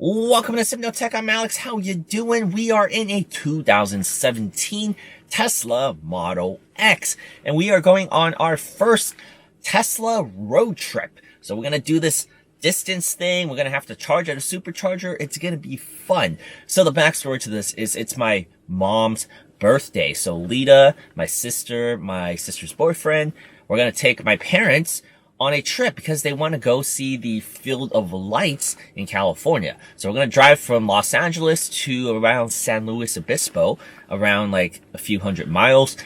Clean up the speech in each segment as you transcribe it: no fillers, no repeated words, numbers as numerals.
Welcome to Tech. I'm Alex. How you doing? We are in a 2017 Tesla Model X, and we are going on our first Tesla road trip. So we're going to do this distance thing. We're going to have to charge at a supercharger. It's going to be fun. So the backstory to this is it's my mom's birthday. So Lida, my sister's boyfriend, we're going to take my parents on a trip because they want to go see the Field of Lights in California. So we're going to drive from Los Angeles to around San Luis Obispo, around like a few hundred miles.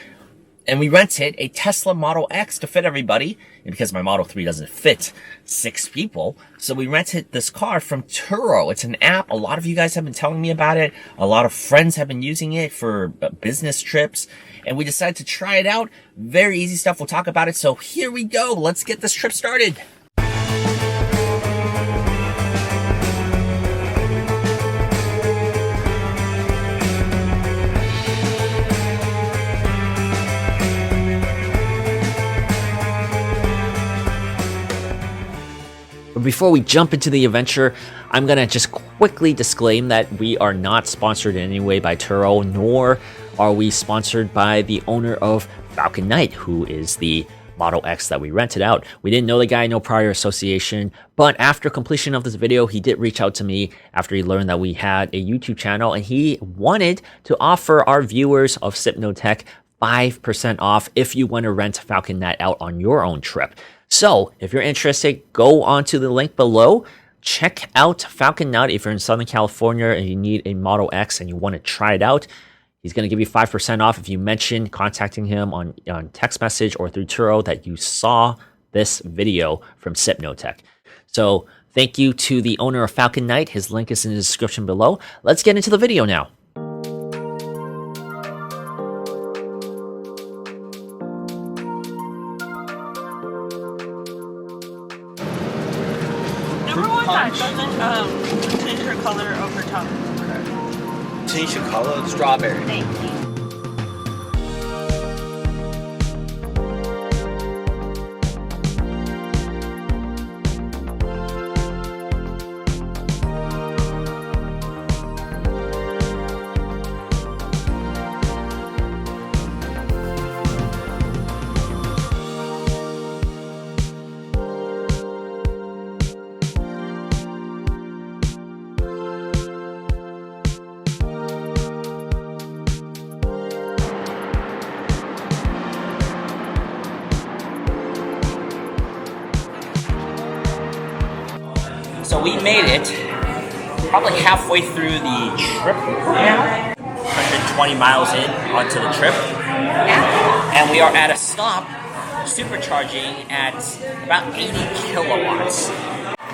And we rented a Tesla Model X to fit everybody. And because my Model 3 doesn't fit 6 people, so we rented this car from Turo. It's an app. A lot of you guys have been telling me about it. A lot of friends have been using it for business trips. And we decided to try it out. Very easy stuff. We'll talk about it. So here we go. Let's get this trip started. But before we jump into the adventure, I'm going to just quickly disclaim that we are not sponsored in any way by Turo, nor are we sponsored by the owner of Falcon Knight, who is the Model X that we rented out. We didn't know the guy, no prior association, but after completion of this video, he did reach out to me after he learned that we had a YouTube channel, and he wanted to offer our viewers of Tech 5% off if you want to rent Falcon Knight out on your own trip. So if you're interested, go on to the link below. Check out Falcon Knight if you're in Southern California and you need a Model X and you want to try it out. He's going to give you 5% off if you mention contacting him on text message or through Turo that you saw this video from Tech. So thank you to the owner of Falcon Knight. His link is in the description below. Let's get into the video now. Change her color over top. Okay. Change the color? Strawberry. Thank you. So we made it probably halfway through the trip now, 120 miles in onto the trip, and we are at a stop supercharging at about 80 kilowatts.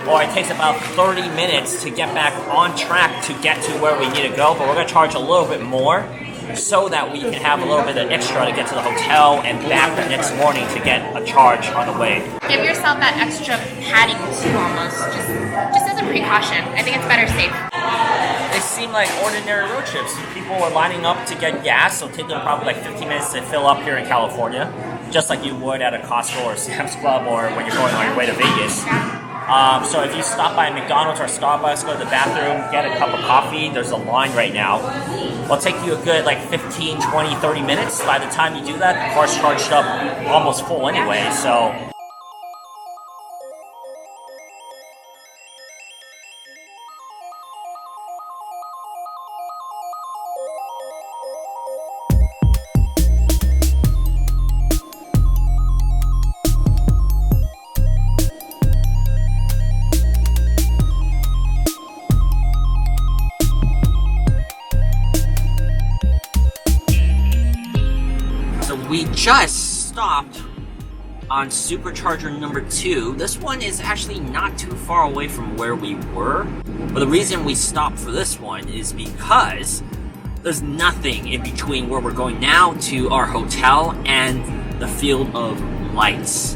Or it takes about 30 minutes to get back on track to get to where we need to go, but we're going to charge a little bit more so that we can have a little bit of extra to get to the hotel and back the next morning to get a charge on the way. Give yourself that extra padding too, almost, just as a precaution. I think it's better safe. They seem like ordinary road trips. People are lining up to get gas, so it'll take them probably like 15 minutes to fill up here in California, just like you would at a Costco or Sam's Club or when you're going on your way to Vegas. So if you stop by McDonald's or Starbucks, go to the bathroom, get a cup of coffee, there's a line right now. It'll take you a good like 15, 20, 30 minutes. By the time you do that, the car's charged up almost full anyway, so. We just stopped on supercharger number 2. This one is actually not too far away from where we were. But the reason we stopped for this one is because there's nothing in between where we're going now to our hotel and the Field of Lights.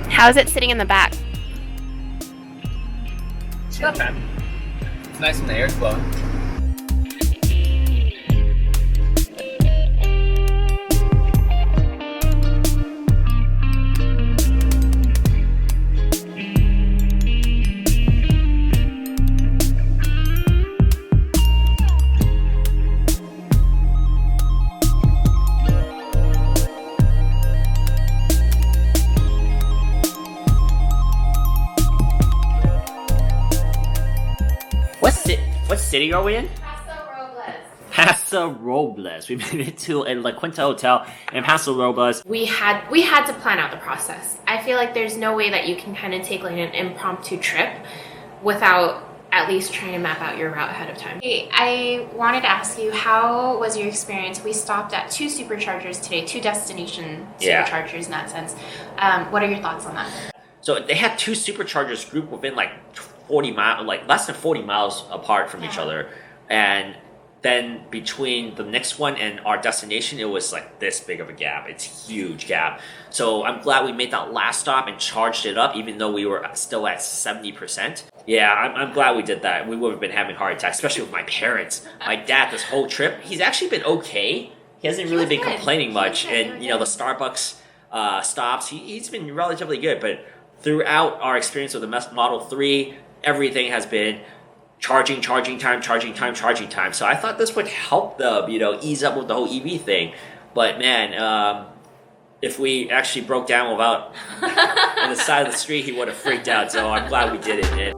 How is it sitting in the back? It's not bad. It's nice when the air's blowing. What city are we in? Paseo Robles. Paseo Robles. We made it to a La Quinta hotel in Paseo Robles. We had to plan out the process. I feel like there's no way that you can kind of take like an impromptu trip without at least trying to map out your route ahead of time. Hey, I wanted to ask you, how was your experience? We stopped at 2 superchargers today, 2 destination superchargers in that sense. What are your thoughts on that? So they had 2 superchargers grouped within like 40 miles, like less than 40 miles apart from each other. And then between the next one and our destination, it was like this big of a gap. It's a huge gap. So I'm glad we made that last stop and charged it up, even though we were still at 70%. Yeah, I'm glad we did that. We would have been having heart attacks, especially with my parents. My dad, this whole trip, he's actually been okay. He hasn't really been complaining much. And, you know, the Starbucks stops, he's been relatively good. But throughout our experience with the Model 3, everything has been charging time. So I thought this would help them, you know, ease up with the whole EV thing. But man, if we actually broke down without on the side of the street, he would have freaked out. So I'm glad we did it, man.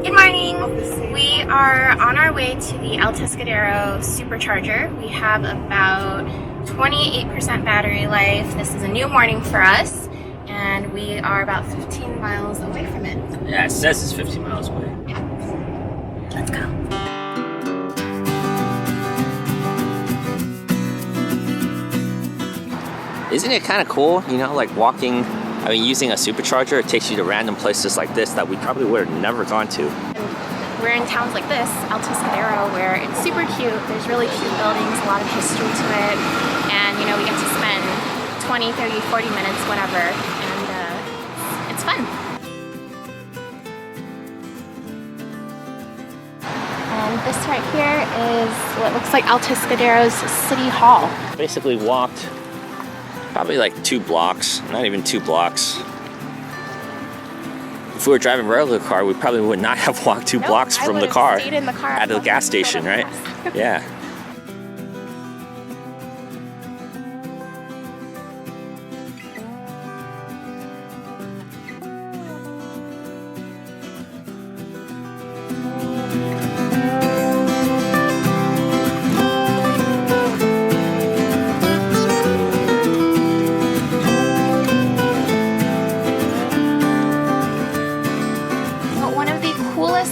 Good morning. We are on our way to the El Tescadero supercharger. We have about 28% battery life. This is a new morning for us, and we are about 15 miles away from it. Yeah, it says it's 15 miles away. Yeah. Let's go. Isn't it kind of cool, you know, like walking, I mean, using a supercharger, it takes you to random places like this that we probably would have never gone to. And we're in towns like this, El Tescadero, where it's super cute. There's really cute buildings, a lot of history to it. And, you know, we get to spend 20, 30, 40 minutes, whatever. And it's fun. And this right here is what looks like El Tescadero's City Hall. Basically walked probably like 2 blocks, not even 2 blocks. If we were driving a regular car, we probably would not have walked 2 blocks from the car, stayed in the car at the gas station, right? Yeah.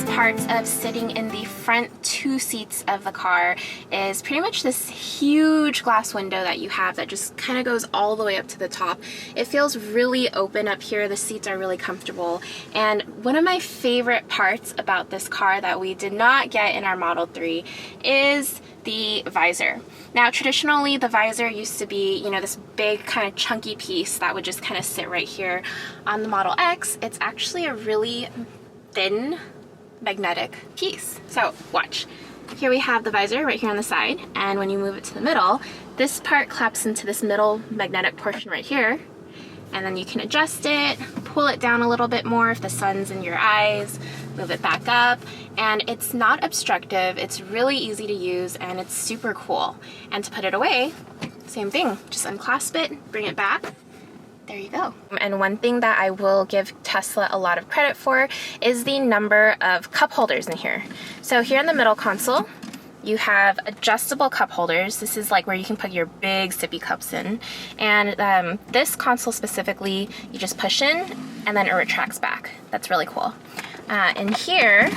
Parts of sitting in the front 2 seats of the car is pretty much this huge glass window that you have that just kind of goes all the way up to the top. It feels really open up here. The seats are really comfortable. And one of my favorite parts about this car that we did not get in our Model 3 is the visor. Now, traditionally, the visor used to be, you know, this big kind of chunky piece that would just kind of sit right here. On the Model X, it's actually a really thin magnetic piece. So watch. Here we have the visor right here on the side, and when you move it to the middle, this part claps into this middle magnetic portion right here, and then you can adjust it, pull it down a little bit more if the sun's in your eyes, move it back up, and it's not obstructive, it's really easy to use, and it's super cool. And to put it away, same thing, just unclasp it, bring it back, there you go. And one thing that I will give Tesla a lot of credit for is the number of cup holders in here. So here in the middle console, you have adjustable cup holders. This is like where you can put your big sippy cups in. And this console specifically, you just push in and then it retracts back. That's really cool. And here,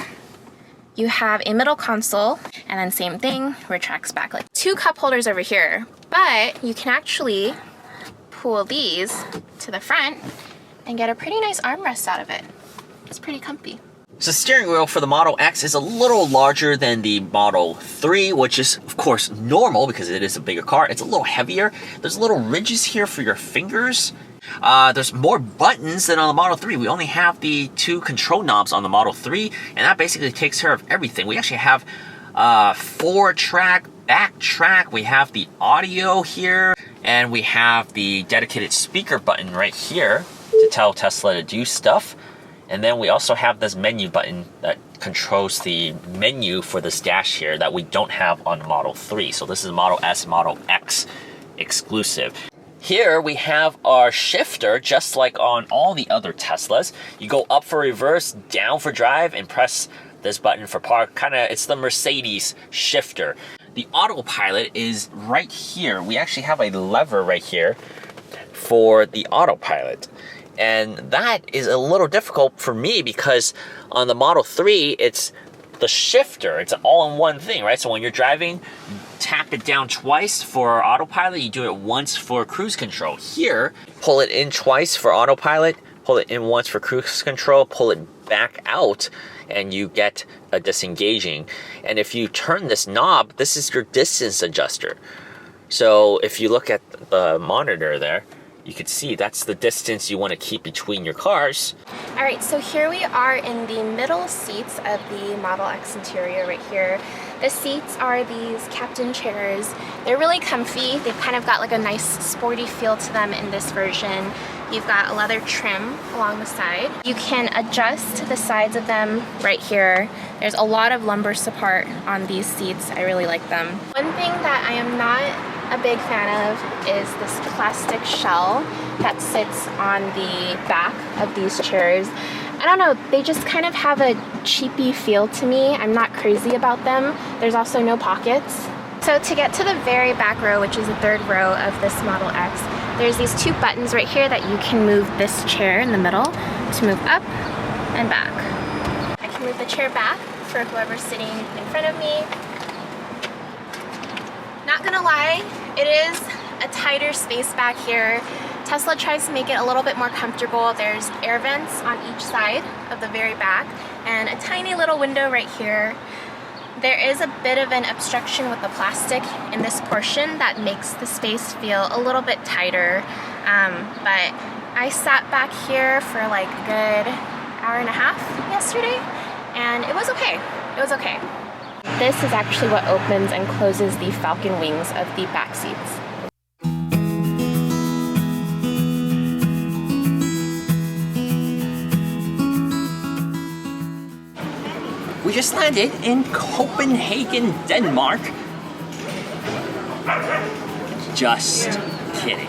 you have a middle console and then same thing, retracts back. Like 2 cup holders over here, but you can actually pull these to the front and get a pretty nice armrest out of it. It's pretty comfy. So the steering wheel for the Model X is a little larger than the Model 3, which is of course normal because it is a bigger car. It's a little heavier. There's little ridges here for your fingers. There's more buttons than on the Model 3. We only have the 2 control knobs on the Model 3, and that basically takes care of everything. We actually have 4-track, back-track. We have the audio here, and we have the dedicated speaker button right here to tell Tesla to do stuff. And then we also have this menu button that controls the menu for this dash here that we don't have on Model 3. So this is Model S, Model X exclusive. Here we have our shifter, just like on all the other Teslas. You go up for reverse, down for drive, and press this button for park. It's the Mercedes shifter. The autopilot is right here. We actually have a lever right here for the autopilot. And that is a little difficult for me because on the Model 3, it's the shifter. It's an all-in-one thing, right? So when you're driving, tap it down twice for autopilot. You do it once for cruise control. Here, pull it in twice for autopilot, pull it in once for cruise control, pull it back out, and you get a disengaging. And if you turn this knob, this is your distance adjuster. So if you look at the monitor there, you can see that's the distance you want to keep between your cars. All right, so here we are in the middle seats of the Model X interior right here. The seats are these captain chairs. They're really comfy. They've kind of got like a nice sporty feel to them in this version. You've got a leather trim along the side. You can adjust the sides of them right here. There's a lot of lumbar support on these seats. I really like them. One thing that I am not a big fan of is this plastic shell that sits on the back of these chairs. I don't know, they just kind of have a cheapy feel to me. I'm not crazy about them. There's also no pockets. So to get to the very back row, which is the 3rd row of this Model X, there's these 2 buttons right here that you can move this chair in the middle to move up and back. I can move the chair back for whoever's sitting in front of me. Not gonna lie, it is a tighter space back here. Tesla tries to make it a little bit more comfortable. There's air vents on each side of the very back and a tiny little window right here. There is a bit of an obstruction with the plastic in this portion that makes the space feel a little bit tighter. But I sat back here for like a good hour and a half yesterday and it was okay. It was okay. This is actually what opens and closes the falcon wings of the back seats. We just landed in Copenhagen, Denmark. Just kidding.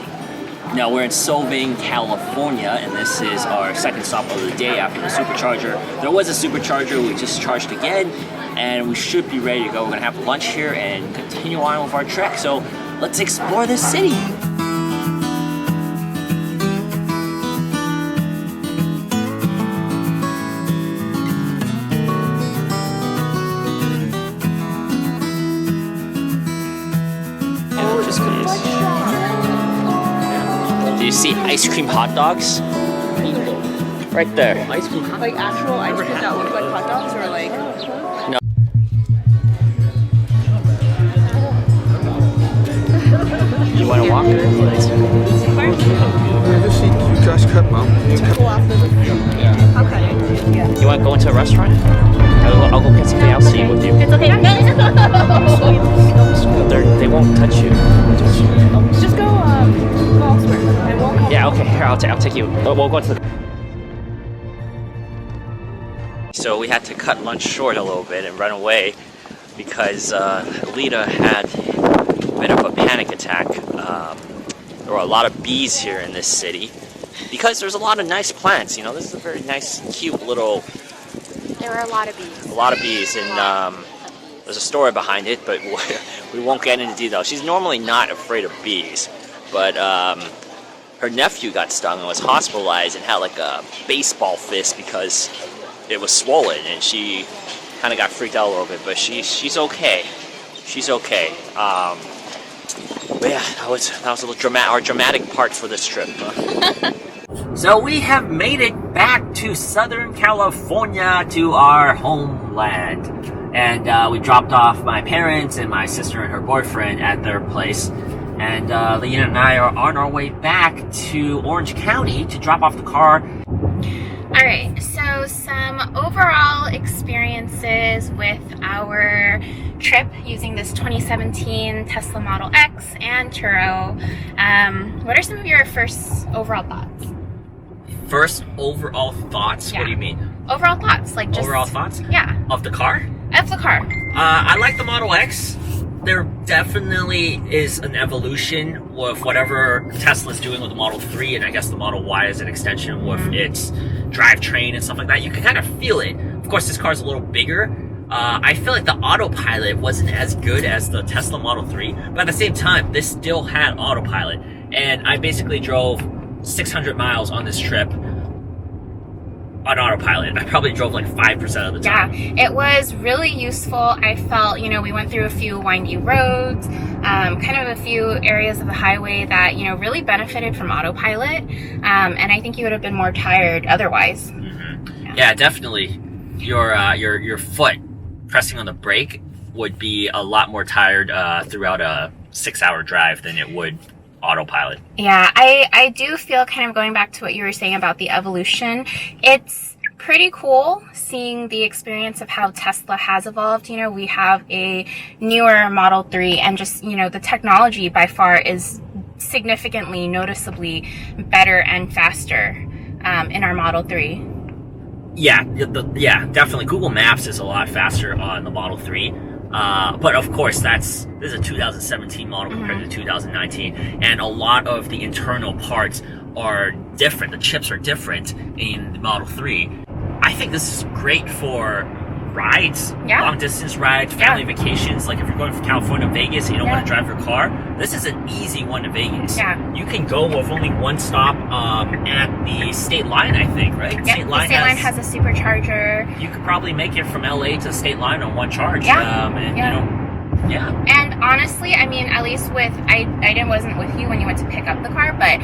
No, we're in Solvang, California, and this is our 2nd stop of the day after the supercharger. There was a supercharger, we just charged again, and we should be ready to go. We're gonna have lunch here and continue on with our trek, so let's explore this city. Do you see ice cream hot dogs? Right there. Ice cream hot dogs? Like actual ice cream that look like hot dogs or like... No. You want to walk? You just cut, Mom. Okay. You want to go into a restaurant? I'll go get something else to eat with you. It's okay. They won't touch you. Just go elsewhere. I won't come. Yeah, okay, here, I'll take you. We'll go to the... So we had to cut lunch short a little bit and run away because Lida had a bit of a panic attack. There were a lot of bees here in this city because there's a lot of nice plants. You know, this is a very nice, cute little... There were a lot of bees. A lot of bees, and there's a story behind it, but we won't get into detail. She's normally not afraid of bees, but her nephew got stung and was hospitalized and had like a baseball fist because it was swollen, and she kind of got freaked out a little bit, but she's okay. She's okay. But yeah, that was a little our dramatic part for this trip. So we have made it back to Southern California, to our homeland. And we dropped off my parents and my sister and her boyfriend at their place. And Lida and I are on our way back to Orange County to drop off the car. Alright, so some overall experiences with our trip using this 2017 Tesla Model X and Turo. What are some of your first overall thoughts? First overall thoughts? Yeah. What do you mean? Overall thoughts, like just... Overall thoughts? Yeah. Of the car? Of the car. I like the Model X. There definitely is an evolution with whatever Tesla's doing with the Model 3, and I guess the Model Y is an extension with its drivetrain and stuff like that. You can kind of feel it. Of course, this car's a little bigger. I feel like the autopilot wasn't as good as the Tesla Model 3, but at the same time, this still had autopilot. And I basically drove 600 miles on this trip on autopilot. I probably drove like 5% of the time. Yeah, it was really useful. I felt, you know, we went through a few windy roads, kind of a few areas of the highway that, you know, really benefited from autopilot. And I think you would have been more tired otherwise. Yeah, definitely. Your foot pressing on the brake would be a lot more tired throughout a 6-hour drive than it would autopilot. Yeah, I do feel, kind of going back to what you were saying about the evolution, it's pretty cool seeing the experience of how Tesla has evolved. You know, we have a newer Model 3, and just, you know, the technology by far is significantly, noticeably better and faster in our Model 3. Yeah, yeah, definitely. Google Maps is a lot faster on the Model 3. But of course, this is a 2017 model compared to 2019, and a lot of the internal parts are different. The chips are different in the Model 3. I think this is great for rides, long distance rides, family vacations. Like if you're going from California to Vegas and you don't want to drive your car, this is an easy one to Vegas. Yeah. You can go with only one stop at the state line, I think, right? Yeah, the state line has a supercharger. You could probably make it from LA to the state line on one charge. You know, and honestly, I mean, at least with, I wasn't with you when you went to pick up the car, but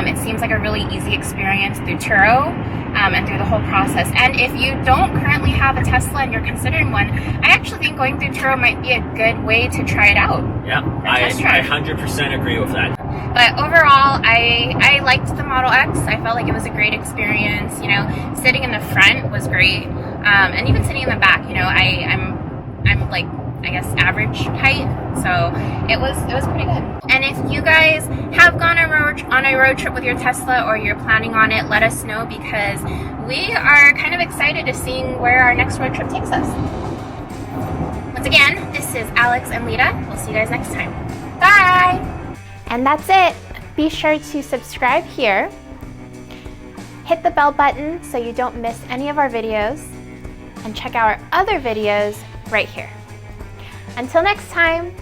it seems like a really easy experience through Turo and through the whole process. And if you don't currently have a Tesla and you're considering one, I actually think going through Turo might be a good way to try it out. Yeah, I 100% agree with that. But overall, I liked the Model X. I felt like it was a great experience. You know, sitting in the front was great, and even sitting in the back. You know, I'm like, I guess, average height, so it was pretty good. And if you guys have gone on a road trip with your Tesla, or you're planning on it, let us know, because we are kind of excited to seeing where our next road trip takes us. Once again, this is Alex and Lida. We'll see you guys next time. Bye! And that's it. Be sure to subscribe here, hit the bell button so you don't miss any of our videos, and check out our other videos right here. Until next time,